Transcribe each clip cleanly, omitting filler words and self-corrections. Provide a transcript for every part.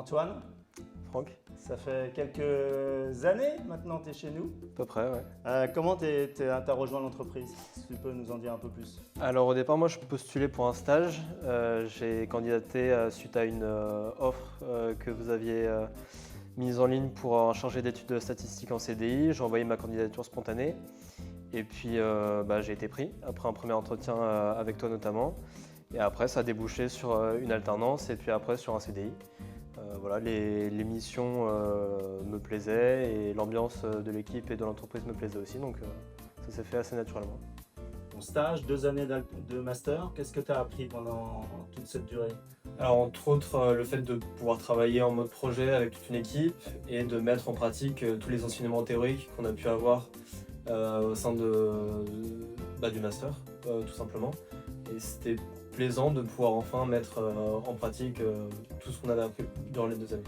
Antoine, Franck, ça fait quelques années maintenant que tu es chez nous. à peu près, ouais. Comment t'as rejoint l'entreprise? Si tu peux nous en dire un peu plus. Alors au départ, moi je postulais pour un stage. J'ai candidaté suite à une offre que vous aviez mise en ligne pour un chargé d'études de statistiques en CDI. J'ai envoyé ma candidature spontanée et puis j'ai été pris après un premier entretien avec toi notamment. Et après ça a débouché sur une alternance et puis après sur un CDI. Voilà, les missions me plaisaient et l'ambiance de l'équipe et de l'entreprise me plaisait aussi, donc ça s'est fait assez naturellement. Ton stage, 2 années de master, qu'est-ce que tu as appris pendant toute cette durée? Alors entre autres, le fait de pouvoir travailler en mode projet avec toute une équipe et de mettre en pratique tous les enseignements théoriques qu'on a pu avoir au sein du master, tout simplement. Et c'était plaisant de pouvoir enfin mettre en pratique tout ce qu'on avait appris durant les 2 années.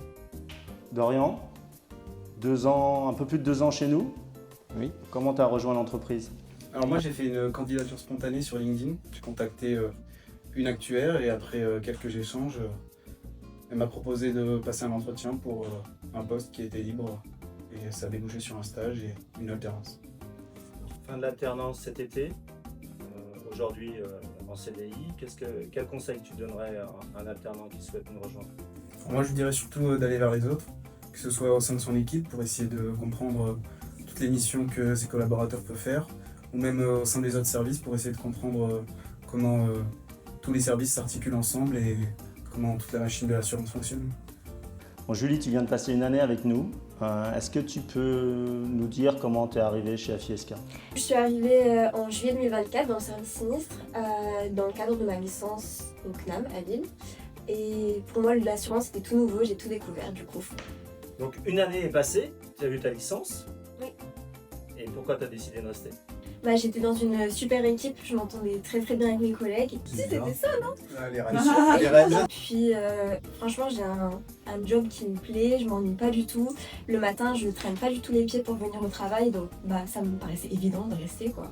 Dorian, 2 ans, un peu plus de 2 ans chez nous. Oui. Comment tu as rejoint l'entreprise? Alors moi j'ai fait une candidature spontanée sur LinkedIn. J'ai contacté une actuaire et après quelques échanges, elle m'a proposé de passer un entretien pour un poste qui était libre et ça a débouché sur un stage et une alternance. Fin de l'alternance cet été, aujourd'hui en CDI, quel conseil tu donnerais à un alternant qui souhaite nous rejoindre? Moi je dirais surtout d'aller vers les autres, que ce soit au sein de son équipe pour essayer de comprendre toutes les missions que ses collaborateurs peuvent faire, ou même au sein des autres services pour essayer de comprendre comment tous les services s'articulent ensemble et comment toute la machine de l'assurance fonctionne. Bon, Julie, tu viens de passer une année avec nous. Est-ce que tu peux nous dire comment tu es arrivée chez Affiesca? Je suis arrivée en juillet 2024 dans le service sinistre dans le cadre de ma licence au CNAM à Lille. Et pour moi, l'assurance était tout nouveau, j'ai tout découvert du coup. Donc une année est passée, tu as eu ta licence. Oui. Et pourquoi tu as décidé de rester? J'étais dans une super équipe, je m'entendais très bien avec mes collègues. Et puis c'était ça, non? Les rêves. Puis franchement, j'ai un job qui me plaît, je m'ennuie pas du tout. Le matin, je traîne pas du tout les pieds pour venir au travail, donc ça me paraissait évident de rester quoi.